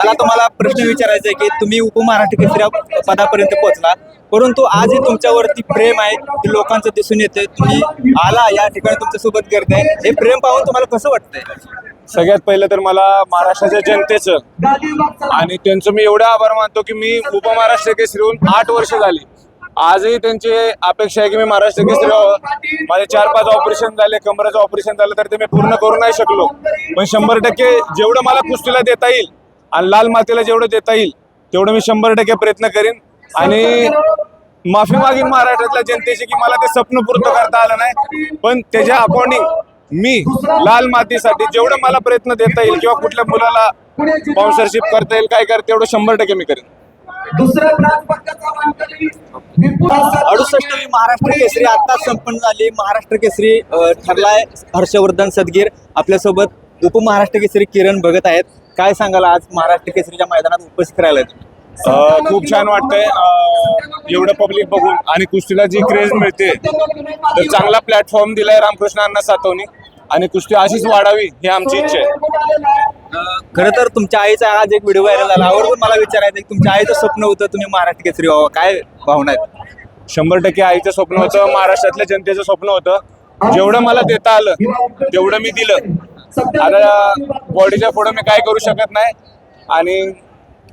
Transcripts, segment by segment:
मला तुम्हाला प्रश्न विचारायचा आहे की तुम्ही उपमहाराष्ट्र केसरी पदापर्यंत पोहोचला, परंतु आजही तुमच्यावरती प्रेम आहे ते लोकांचं दिसून येते. तुम्ही आला या ठिकाणी तुमच्यासोबत गर्दी आहे, हे प्रेम पाहून तुम्हाला कसं वाटतंय? सगळ्यात पहिलं तर मला महाराष्ट्राच्या जनतेचं आणि त्यांचं मी एवढा आभार मानतो की मी उपमहाराष्ट्र केसरी होऊन 8 वर्ष झाली. आजही त्यांची अपेक्षा आहे की मी महाराष्ट्र केसरी व्हावं. माझे 4-5 ऑपरेशन झाले, कमराचं ऑपरेशन झालं तर ते मी पूर्ण करू नाही शकलो, पण 100% जेवढं मला कुस्तीला देता येईल आणि लाल मातेला जेवढं देता येईल तेवढं मी 100% प्रयत्न करीन. आणि माफी मागीन महाराष्ट्रातल्या जनतेची की मला ते स्वप्न पूर्ण करता आलं नाही, पण त्याच्या अकॉर्डिंग मी लाल मातीसाठी जेवढं मला प्रयत्न देता येईल किंवा कुठल्या मुलाला स्पॉन्सरशिप करता येईल काय करता एवढं 100% मी करेन. 68वी महाराष्ट्र केसरी आता संपन्न झाली. महाराष्ट्र केसरी ठरलाय हर्षवर्धन सदगीर. आपल्यासोबत उपमहाराष्ट्र केसरी किरण भगत आहेत. काय सांगाल आज महाराष्ट्र केसरीच्या मैदानात उपस्थित राहिलाय? खूप छान वाटतंय एवढं पब्लिक बघून आणि कुस्तीला जी क्रेज मिळते, तर चांगला प्लॅटफॉर्म दिलाय रामकृष्ण अण्णा सातवनी आणि कुस्ती अशीच वाढावी ही आमची इच्छा आहे. खरं तर तुमच्या आईचा आज एक व्हिडिओ व्हायरल झाला, आवडून मला विचारायचं की तुमच्या आईचं स्वप्न होतं तुम्ही महाराष्ट्र केसरी व्हावं, काय भावना आहेत? 100% आईचं स्वप्न होतं, महाराष्ट्रातल्या जनतेचं स्वप्न होतं. जेवढं मला देता आलं तेवढं मी दिलं. आता बॉडीच्या पुढे मी काय करू शकत नाही. आणि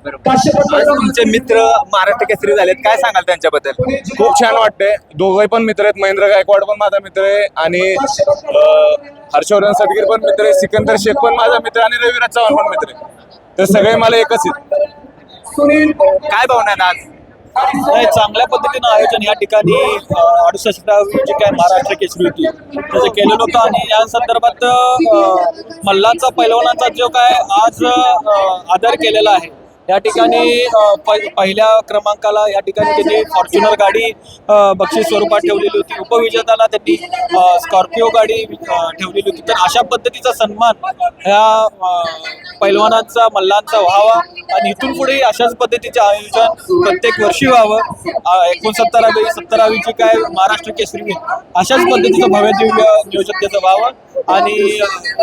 तुमचे मित्र महाराष्ट्र केसरी झालेत, काय सांगाल त्यांच्याबद्दल? खूप छान वाटतंय. दोघंही पण मित्र आहेत. महेंद्र गायकवाड पण माझा मित्र आहे आणि हर्षवर्धन सदगीर पण मित्र आहे, सिकंदर शेख पण माझा मित्र आणि रविराज चव्हाण पण मित्र आहे. तर सगळे मला एकच आहेत. काय भावना आहेत आज? चांगल्या पद्धतीनं आयोजन या ठिकाणी 68वी जी काय महाराष्ट्र केसरी होती त्याचं केलेलं होतं आणि या संदर्भात मल्लांचा पैलवानांचा जो काय आज आदर केलेला आहे या ठिकाणी पहिल्या क्रमांकाला या ठिकाणी त्यांनी फॉर्च्युनर गाडी बक्षीस स्वरूपात ठेवलेली होती. उपविजेत्याला त्यांनी स्कॉर्पिओ गाडी ठेवलेली होती. तर अशा पद्धतीचा सन्मान ह्या पैलवानांचा मल्लांचा व्हावा आणि इथून पुढे अशाच पद्धतीचे आयोजन प्रत्येक वर्षी व्हावं. 69वी 70वी जी काय महाराष्ट्र केसरी अशाच पद्धतीचं भव्य दिव्य नियोजन त्याचं व्हावं आणि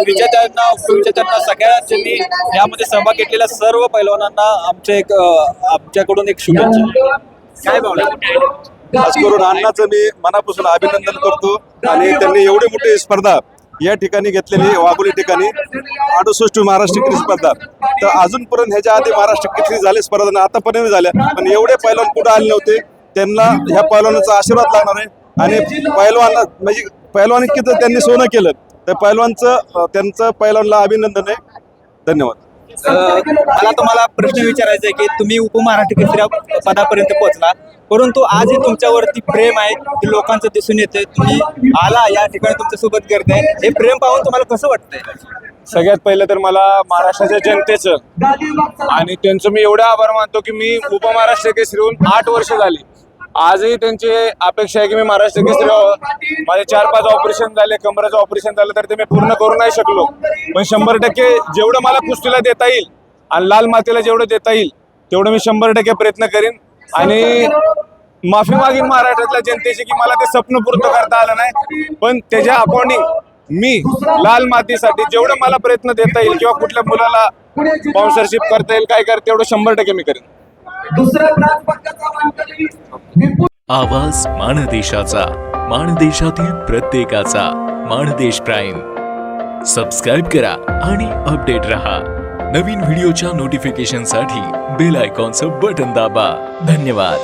विजेत्यांना उपविजेत्यांना सगळ्या ज्यांनी यामध्ये सहभाग घेतलेल्या सर्व पैलवानांना आमच्याकडून एक शुभेच्छा. काय भावना? खास करून अण्णाचं मी मनापासून अभिनंदन करतो आणि त्यांनी एवढी मोठी स्पर्धा या ठिकाणी घेतलेली वाघोली ठिकाणी 68वी महाराष्ट्र केसरी स्पर्धा. तर अजूनपर्यंत ह्याच्या आधी महाराष्ट्र केसरी झाले स्पर्धा आतापर्यंत झाल्या, पण एवढे पैलवान कुठे आले नव्हते. त्यांना ह्या पैलवानाचा आशीर्वाद लागणार आहे आणि पैलवान म्हणजे पैलवान इतकं त्यांनी सोनं केलं तर पैलवानचं त्यांचं पैलवानला अभिनंदन आहे. धन्यवाद. मला तुम्हाला प्रश्न विचारायचा आहे की तुम्ही उपमहाराष्ट्र केसरी पदापर्यंत पोहोचला, परंतु आजही तुमच्यावरती प्रेम आहे ते लोकांचं दिसून येते. तुम्ही आला या ठिकाणी तुमच्यासोबत गर्दी आहे, हे प्रेम पाहून तुम्हाला कसं वाटतंय? सगळ्यात पहिलं तर मला महाराष्ट्राच्या जनतेचं आणि त्यांचं मी एवढा आभार मानतो की मी उपमहाराष्ट्र केसरी होऊन 8 वर्ष झाली. आजही त्यांची अपेक्षा आहे की मी महाराष्ट्र केसरी व्हावं. माझे 4-5 ऑपरेशन झाले, कमराचं ऑपरेशन झालं तर ते मी पूर्ण करू नाही शकलो, पण 100% जेवढं मला कुस्तीला देता येईल आणि लाल मातेला जेवढं देता येईल तेवढं मी 100% प्रयत्न करीन. आणि माफी मागीन महाराष्ट्रातल्या जनतेची की मला ते स्वप्न पूर्ण करता आलं नाही, पण त्याच्या अकॉर्डिंग मी लाल मातीसाठी जेवढं मला प्रयत्न देता येईल किंवा कुठल्या मुलाला स्पॉन्सरशिप करता येईल काय करता एवढं 100% मी करेन. आवाज माणदेशाचा, माणदेशातील प्रत्येकाचा. माणदेश प्राईम सबस्क्राईब करा आणि अपडेट रहा. नवीन व्हिडिओच्या नोटिफिकेशनसाठी बेल आयकॉनचं बटन दाबा. धन्यवाद.